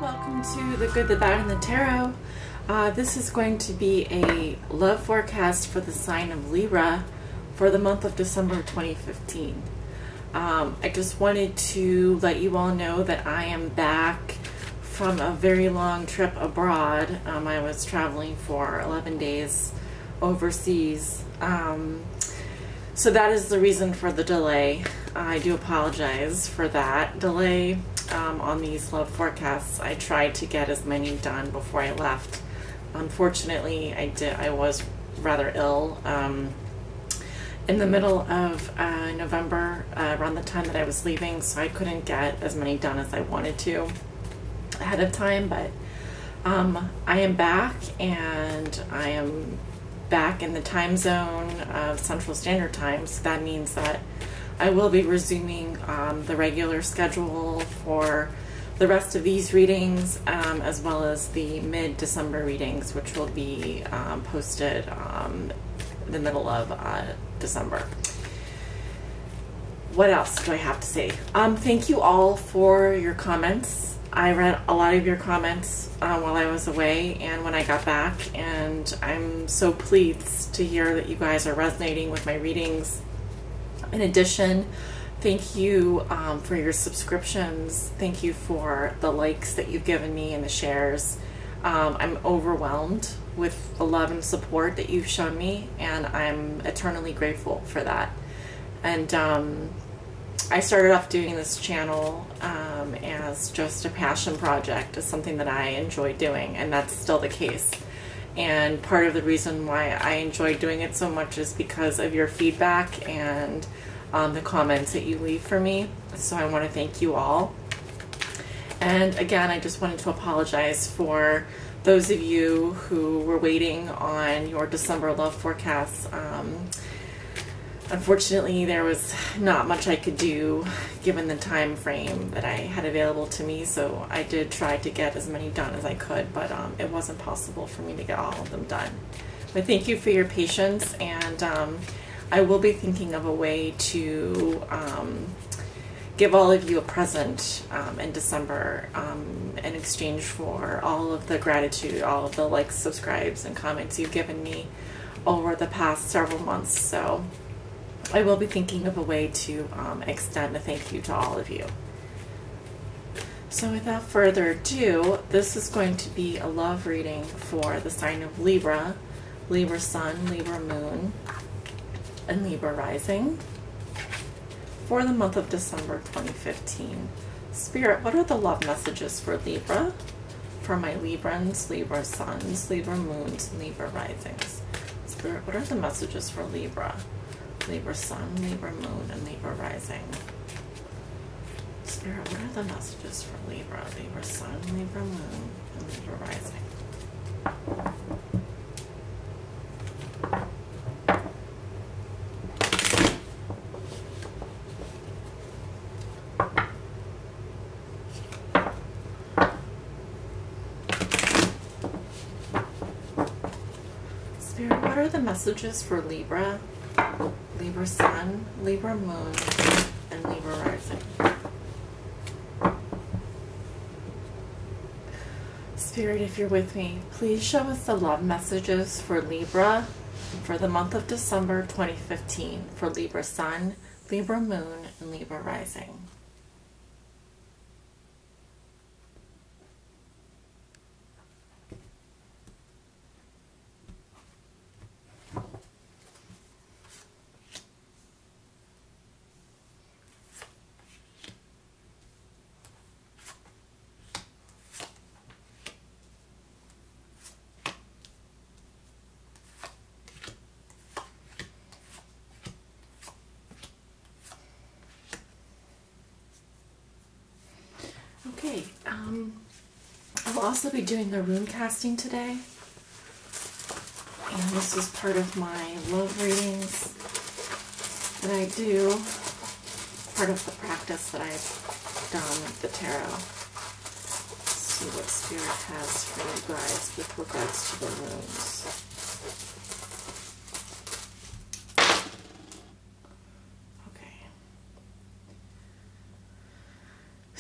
Welcome to The Good, the Bad, and the Tarot. This is going to be a love forecast for the sign of Libra for the month of December 2015. I just wanted to let you all know that I am back from a very long trip abroad. I was traveling for 11 days overseas. So that is the reason for the delay. I do apologize for that delay on these love forecasts. I tried to get as many done before I left. Unfortunately, I was rather ill in the middle of November, around the time that I was leaving, so I couldn't get as many done as I wanted to ahead of time, but I am back, and I am back in the time zone of Central Standard Time, so that means that I will be resuming the regular schedule for the rest of these readings, as well as the mid-December readings, which will be posted in the middle of December. What else do I have to say? Thank you all for your comments. I read a lot of your comments while I was away and when I got back, and I'm so pleased to hear that you guys are resonating with my readings. In addition, thank you for your subscriptions. Thank you for the likes that you've given me and the shares. I'm overwhelmed with the love and support that you've shown me, and I'm eternally grateful for that. And I started off doing this channel as just a passion project, as something that I enjoy doing, and that's still the case. And part of the reason why I enjoy doing it so much is because of your feedback and the comments that you leave for me. So I want to thank you all. And again, I just wanted to apologize for those of you who were waiting on your December love forecasts. Unfortunately, there was not much I could do given the time frame that I had available to me, so I did try to get as many done as I could, but it wasn't possible for me to get all of them done. But thank you for your patience, and I will be thinking of a way to give all of you a present in December in exchange for all of the gratitude, all of the likes, subscribes, and comments you've given me over the past several months. So I will be thinking of a way to extend a thank you to all of you. So without further ado, this is going to be a love reading for the sign of Libra, Libra Sun, Libra Moon, and Libra Rising for the month of December 2015. Spirit, what are the love messages for Libra? For my Librans, Libra Suns, Libra Moons, and Libra Risings. Spirit, what are the messages for Libra? Libra Sun, Libra Moon, and Libra Rising. Spirit, what are the messages for Libra? Libra Sun, Libra Moon, and Libra Rising. Spirit, what are the messages for Libra? Libra Sun, Libra Moon, and Libra Rising. Spirit, if you're with me, please show us the love messages for Libra for the month of December 2015 for Libra Sun, Libra Moon, and Libra Rising. Okay, I'll also be doing a rune casting today, and this is part of my love readings that I do, part of the practice that I've done with the tarot. Let's see what Spirit has for you guys with regards to the runes.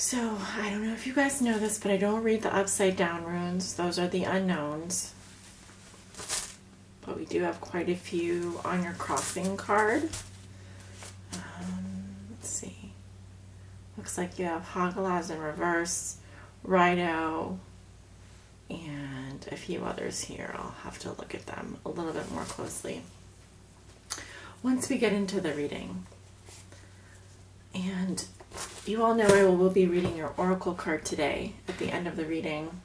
So, I don't know if you guys know this, but I don't read the upside down runes. Those are the unknowns. But we do have quite a few on your crossing card. Let's see. Looks like you have Hagalaz in reverse, Rido, and a few others here. I'll have to look at them a little bit more closely once we get into the reading. And you all know I will be reading your oracle card today at the end of the reading.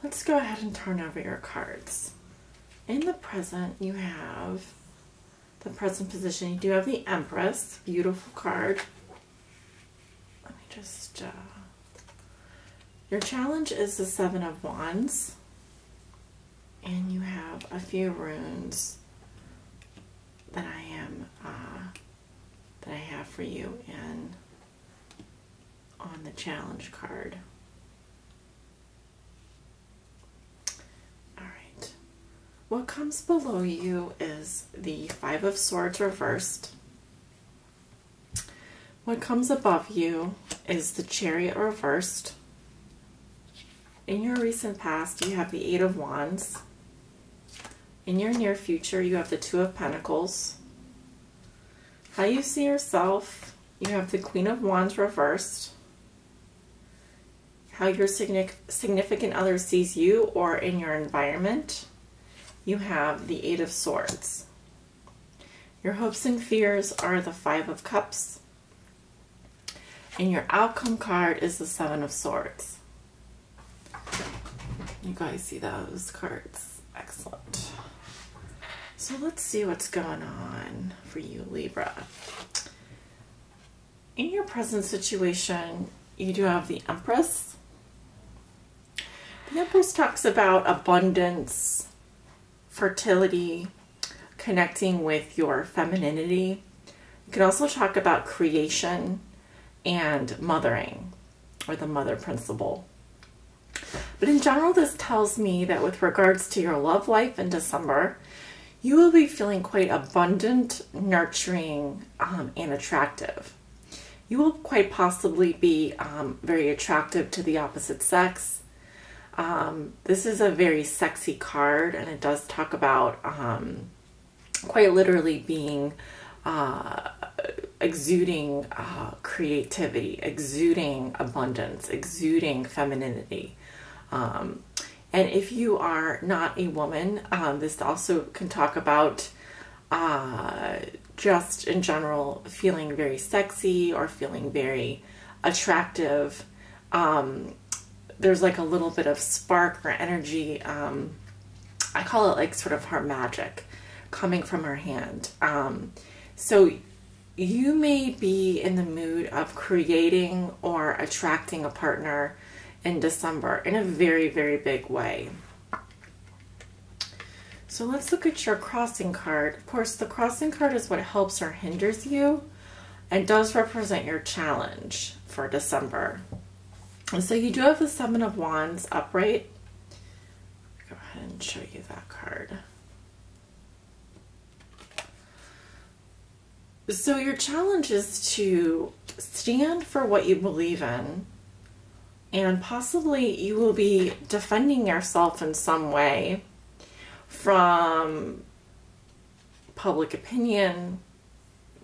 Let's go ahead and turn over your cards. In the present, you have the present position. You do have the Empress, beautiful card. Let me just, your challenge is the Seven of Wands. And you have a few runes that I have for you on the challenge card. All right. What comes below you is the Five of Swords reversed. What comes above you is the Chariot reversed. In your recent past, you have the Eight of Wands. In your near future, you have the Two of Pentacles. How you see yourself, you have the Queen of Wands reversed. How your significant other sees you or in your environment, you have the Eight of Swords. Your hopes and fears are the Five of Cups. And your outcome card is the Seven of Swords. You guys see those cards? Excellent. So let's see what's going on for you, Libra. In your present situation, you do have the Empress. The Empress talks about abundance, fertility, connecting with your femininity. You can also talk about creation and mothering, or the mother principle. But in general, this tells me that with regards to your love life in December, you will be feeling quite abundant, nurturing, and attractive. You will quite possibly be very attractive to the opposite sex. This is a very sexy card, and it does talk about quite literally being exuding creativity, exuding abundance, exuding femininity. And if you are not a woman, this also can talk about just in general feeling very sexy or feeling very attractive. There's like a little bit of spark or energy. I call it like sort of her magic coming from her hand. So you may be in the mood of creating or attracting a partner in December in a very, very big way. So let's look at your crossing card. Of course, the crossing card is what helps or hinders you and does represent your challenge for December. And so you do have the Seven of Wands upright. Go ahead and show you that card. So your challenge is to stand for what you believe in, and possibly you will be defending yourself in some way from public opinion.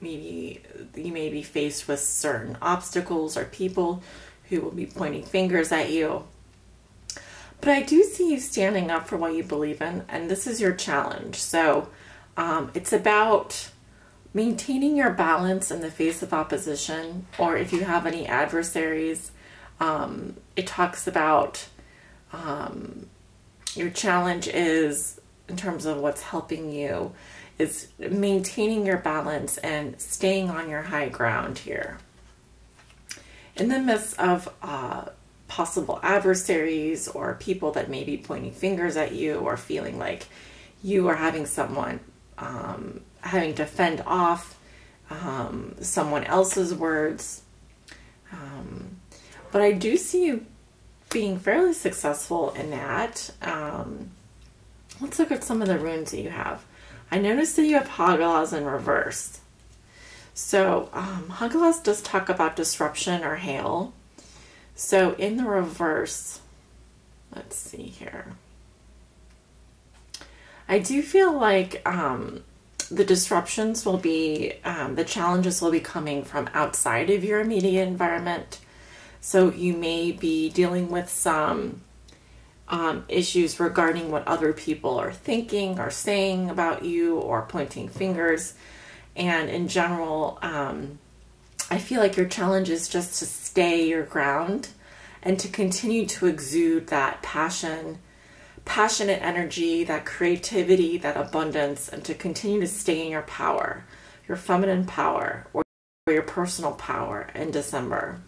Maybe you may be faced with certain obstacles or people who will be pointing fingers at you. But I do see you standing up for what you believe in, and this is your challenge. So it's about maintaining your balance in the face of opposition, or if you have any adversaries. It talks about your challenge is, in terms of what's helping you, is maintaining your balance and staying on your high ground here. In the midst of possible adversaries or people that may be pointing fingers at you or feeling like you are having someone having to fend off someone else's words. But I do see you being fairly successful in that. Let's look at some of the runes that you have. I noticed that you have Hagalaz in reverse. So Haggalas does talk about disruption or hail. So in the reverse, let's see here. I do feel like the disruptions will be, the challenges will be coming from outside of your immediate environment. So you may be dealing with some issues regarding what other people are thinking or saying about you, or pointing fingers. And in general, I feel like your challenge is just to stay your ground and to continue to exude that passionate energy, that creativity, that abundance, and to continue to stay in your power, your feminine power, or your personal power in December.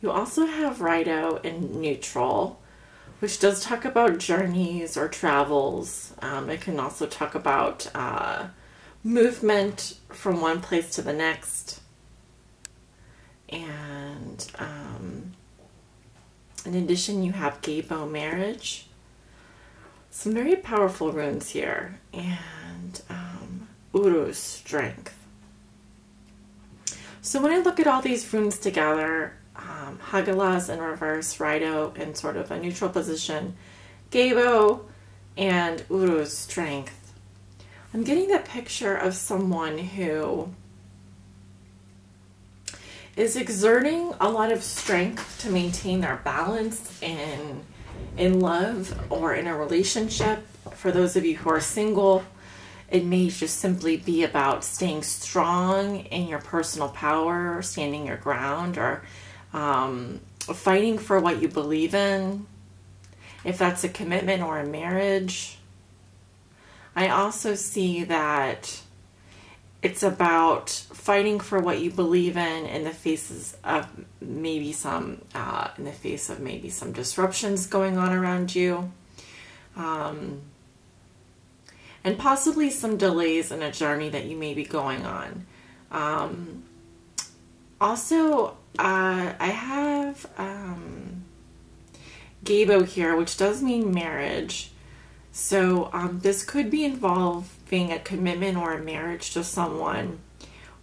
You also have Righto in neutral, which does talk about journeys or travels. It can also talk about movement from one place to the next. And in addition, you have Gabo marriage. Some very powerful runes here. And Uru's strength. So when I look at all these runes together, Haggalas in reverse, Righto in sort of a neutral position, Gabo, and Uru's strength, I'm getting the picture of someone who is exerting a lot of strength to maintain their balance in love or in a relationship. For those of you who are single, it may just simply be about staying strong in your personal power, or standing your ground, or fighting for what you believe in, if that's a commitment or a marriage. I also see that it's about fighting for what you believe in the faces of maybe some disruptions going on around you, and possibly some delays in a journey that you may be going on. Also, I have Gabo here, which does mean marriage. So this could be involving a commitment or a marriage to someone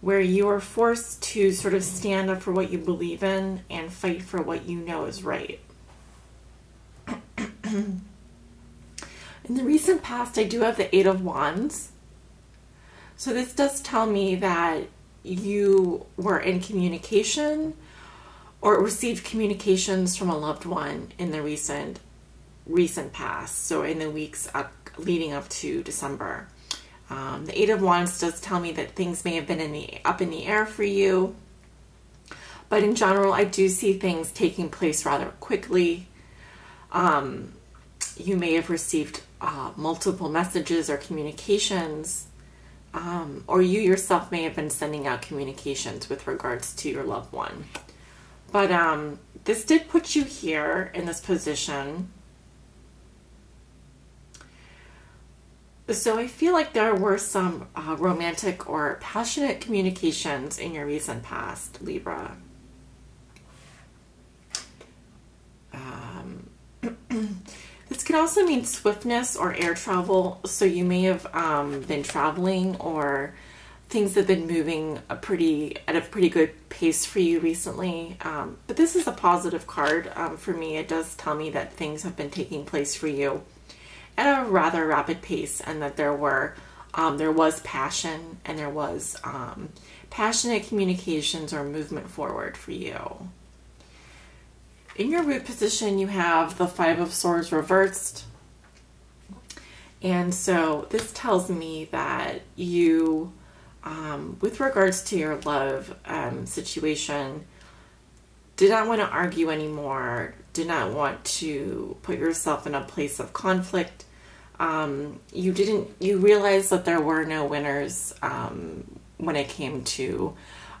where you are forced to sort of stand up for what you believe in and fight for what you know is right. In the recent past, I do have the Eight of Wands. So this does tell me that you were in communication or received communications from a loved one in the recent past, so in the weeks leading up to December. The Eight of Wands does tell me that things may have been up in the air for you, but in general, I do see things taking place rather quickly. You may have received multiple messages or communications, or you yourself may have been sending out communications with regards to your loved one. But this did put you here in this position. So I feel like there were some romantic or passionate communications in your recent past, Libra. This can also mean swiftness or air travel. So you may have been traveling, or things have been moving at a pretty good pace for you recently. But this is a positive card for me. It does tell me that things have been taking place for you at a rather rapid pace, and that there was passion, and there was passionate communications or movement forward for you. In your root position, you have the Five of Swords reversed. And so this tells me that you, with regards to your love situation, did not want to argue anymore, did not want to put yourself in a place of conflict. You realized that there were no winners when it came to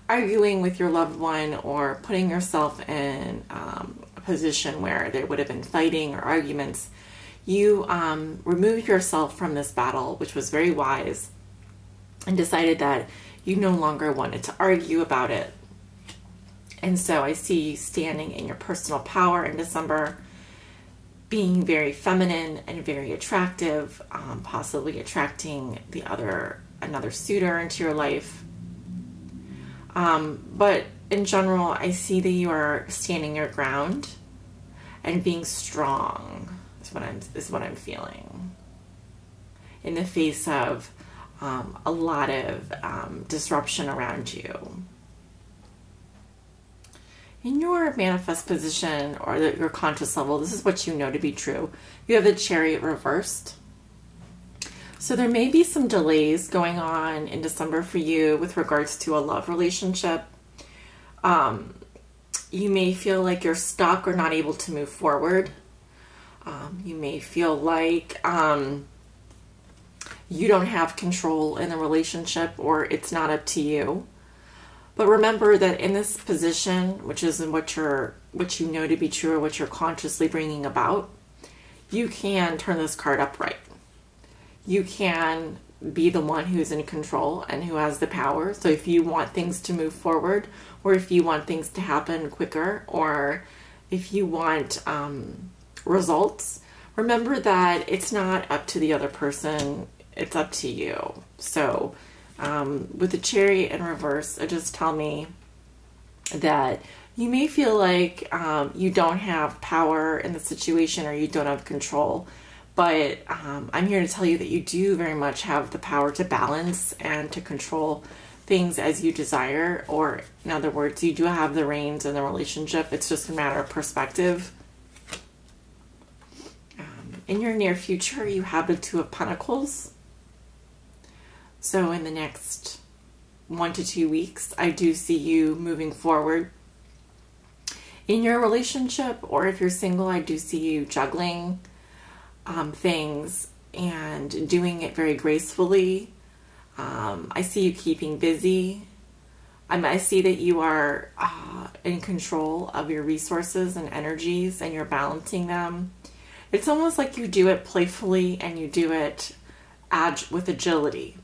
arguing with your loved one or putting yourself in a position where there would have been fighting or arguments. You removed yourself from this battle, which was very wise, and decided that you no longer wanted to argue about it. And so I see you standing in your personal power in December, being very feminine and very attractive, possibly attracting the other another suitor into your life. But in general, I see that you are standing your ground and being strong is what I'm feeling in the face of a lot of disruption around you. In your manifest position or your conscious level, this is what you know to be true. You have the Chariot reversed. So there may be some delays going on in December for you with regards to a love relationship. You may feel like you're stuck or not able to move forward. You may feel like you don't have control in the relationship, or it's not up to you. But remember that in this position, which is in what you know to be true, or what you're consciously bringing about, you can turn this card upright. You can be the one who's in control and who has the power. So if you want things to move forward, or if you want things to happen quicker, or if you want results, remember that it's not up to the other person, it's up to you. So with the Chariot in reverse, it just tell me that you may feel like you don't have power in the situation, or you don't have control. But I'm here to tell you that you do very much have the power to balance and to control things as you desire. Or in other words, you do have the reins in the relationship. It's just a matter of perspective. In your near future, you have the Two of Pentacles. So in the next 1 to 2 weeks, I do see you moving forward in your relationship. Or if you're single, I do see you juggling things and doing it very gracefully. I see you keeping busy. I see that you are in control of your resources and energies, and you're balancing them. It's almost like you do it playfully and you do it with agility.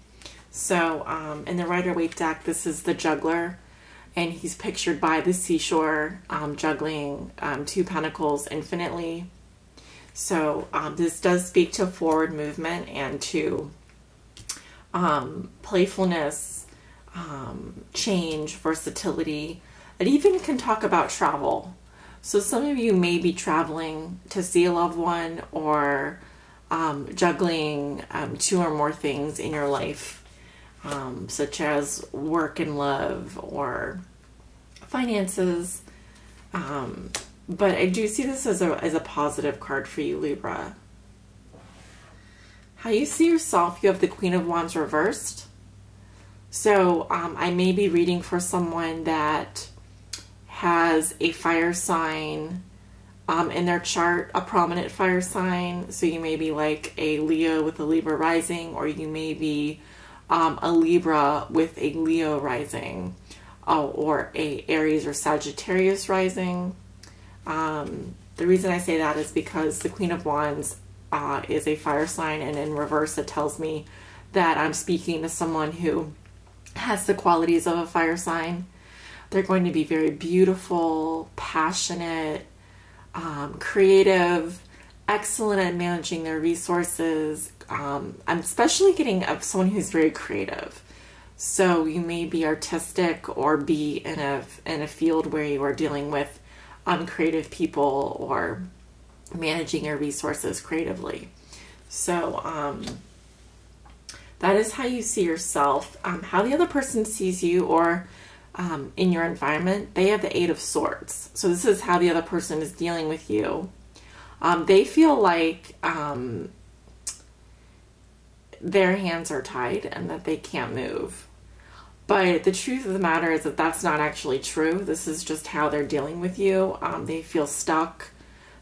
So in the Rider-Waite deck, this is the juggler, and he's pictured by the seashore juggling 2 pentacles infinitely. So this does speak to forward movement and to playfulness, change, versatility. It even can talk about travel. So some of you may be traveling to see a loved one, or juggling 2 or more things in your life, such as work and love or finances. But I do see this as a positive card for you, Libra. How you see yourself, you have the Queen of Wands reversed. So I may be reading for someone that has a fire sign in their chart, a prominent fire sign. So you may be like a Leo with a Libra rising, or you may be a Libra with a Leo rising, or a Aries or Sagittarius rising. The reason I say that is because the Queen of Wands is a fire sign, and in reverse it tells me that I'm speaking to someone who has the qualities of a fire sign. They're going to be very beautiful, passionate, creative, excellent at managing their resources. I'm especially getting of someone who's very creative. So you may be artistic, or be in a field where you are dealing with creative people, or managing your resources creatively. So that is how you see yourself. How the other person sees you, or in your environment, they have the 8 of Swords. So this is how the other person is dealing with you. They feel like their hands are tied and that they can't move. But the truth of the matter is that that's not actually true. This is just how they're dealing with you. They feel stuck.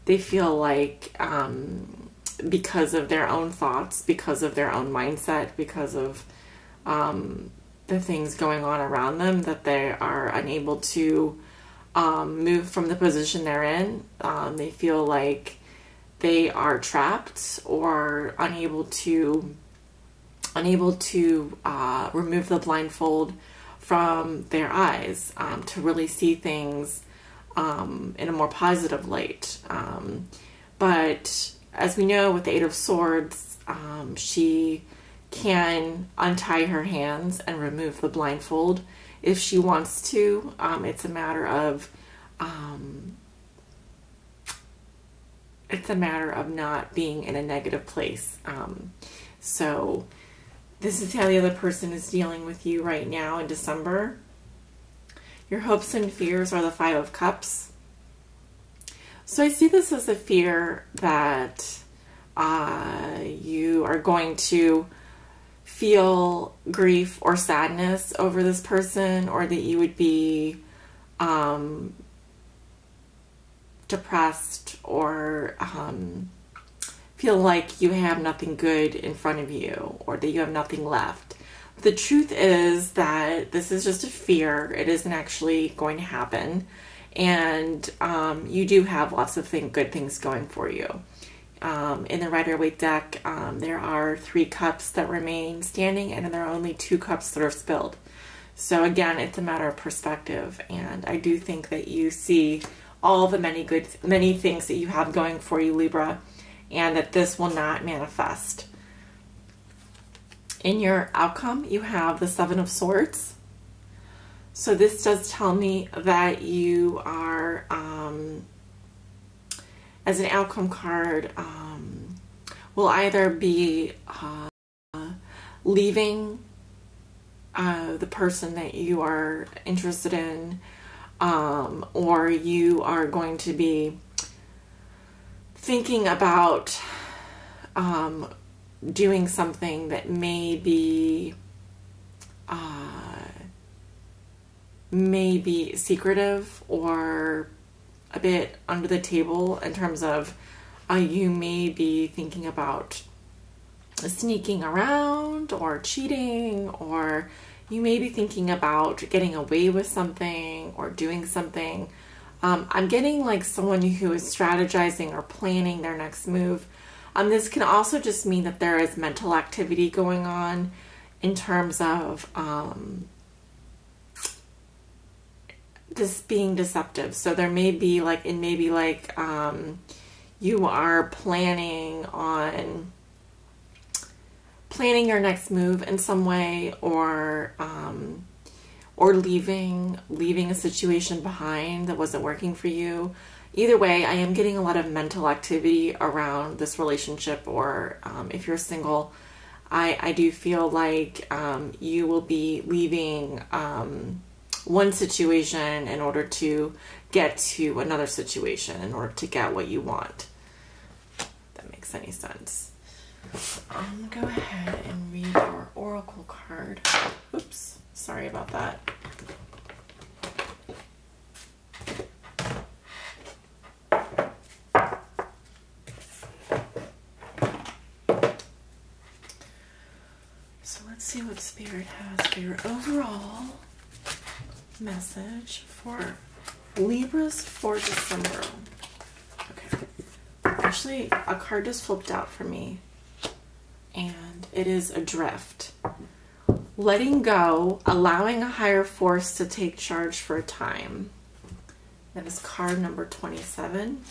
They feel like because of their own thoughts, because of their own mindset, because of the things going on around them, that they are unable to move from the position they're in. They feel like they are trapped, or unable to remove the blindfold from their eyes to really see things in a more positive light. But as we know, with the 8 of Swords, she can untie her hands and remove the blindfold if she wants to. It's a matter of not being in a negative place. So this is how the other person is dealing with you right now in December. Your hopes and fears are the Five of Cups. So I see this as a fear that you are going to feel grief or sadness over this person, or that you would be depressed or feel like you have nothing good in front of you, or that you have nothing left. The truth is that this is just a fear. It isn't actually going to happen. And you do have lots of good things going for you. In the Rider-Waite deck, there are 3 cups that remain standing, and there are only 2 cups that are spilled. So again, it's a matter of perspective. And I do think that you see all the many things that you have going for you, Libra, and that this will not manifest. In your outcome, you have the 7 of Swords. So this does tell me that you are, as an outcome card, will either be leaving the person that you are interested in, or you are going to be thinking about doing something that may be secretive or a bit under the table, in terms of you may be thinking about sneaking around or cheating, or you may be thinking about getting away with something or doing something. I'm getting like someone who is strategizing or planning their next move. This can also just mean that there is mental activity going on in terms of just being deceptive. So there may be like, you are planning your next move in some way, or leaving a situation behind that wasn't working for you. Either way, I am getting a lot of mental activity around this relationship, or if you're single, I do feel like you will be leaving one situation in order to get to another situation, in order to get what you want. If that makes any sense. I'm gonna go ahead and read your oracle card. Oops, sorry about that. So let's see what Spirit has for your overall message for Libras for December. Okay. Actually, a card just flipped out for me, and it is Adrift. Letting go, allowing a higher force to take charge for a time. That is card number 27.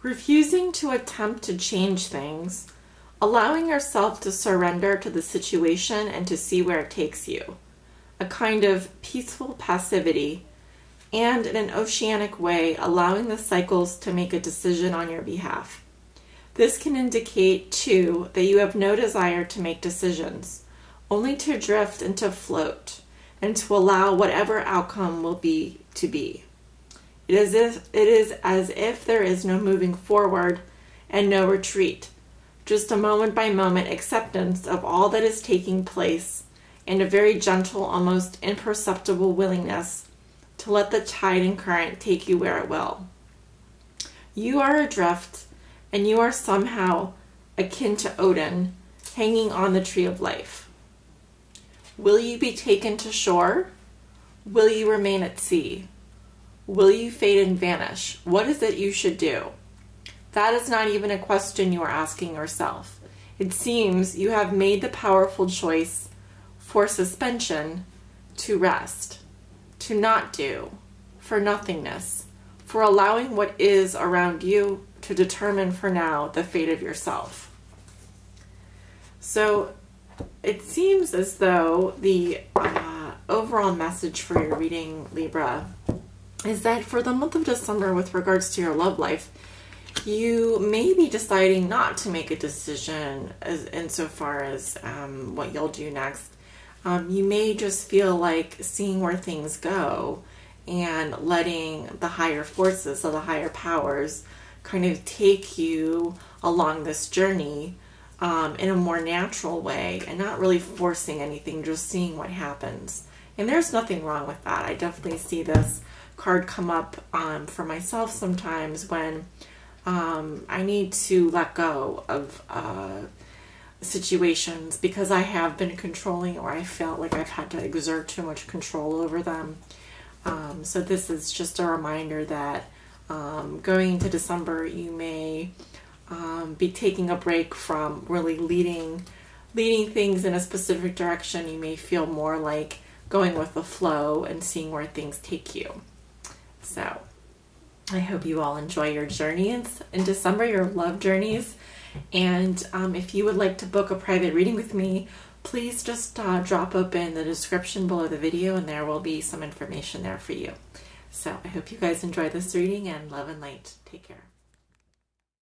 Refusing to attempt to change things, allowing yourself to surrender to the situation and to see where it takes you. A kind of peaceful passivity, and in an oceanic way, allowing the cycles to make a decision on your behalf. This can indicate, too, that you have no desire to make decisions, only to drift and to float, and to allow whatever outcome will be to be. It is as if there is no moving forward and no retreat, just a moment-by-moment acceptance of all that is taking place, and a very gentle, almost imperceptible willingness to let the tide and current take you where it will. You are adrift, and you are somehow akin to Odin, hanging on the tree of life. Will you be taken to shore? Will you remain at sea? Will you fade and vanish? What is it you should do? That is not even a question you are asking yourself. It seems you have made the powerful choice for suspension, to rest, to not do, for nothingness, for allowing what is around you to determine for now the fate of yourself. So it seems as though the overall message for your reading, Libra, is that for the month of December, with regards to your love life, you may be deciding not to make a decision insofar as what you'll do next. You may just feel like seeing where things go and letting the higher forces or the higher powers kind of take you along this journey in a more natural way and not really forcing anything, just seeing what happens. And there's nothing wrong with that. I definitely see this card come up for myself sometimes when I need to let go of situations because I have been controlling, or I felt like I've had to exert too much control over them. So this is just a reminder that going into December, you may be taking a break from really leading things in a specific direction. You may feel more like going with the flow and seeing where things take you. So I hope you all enjoy your journeys in December, your love journeys. And if you would like to book a private reading with me, please just drop open the description below the video and there will be some information there for you. So I hope you guys enjoy this reading, and love and light. Take care.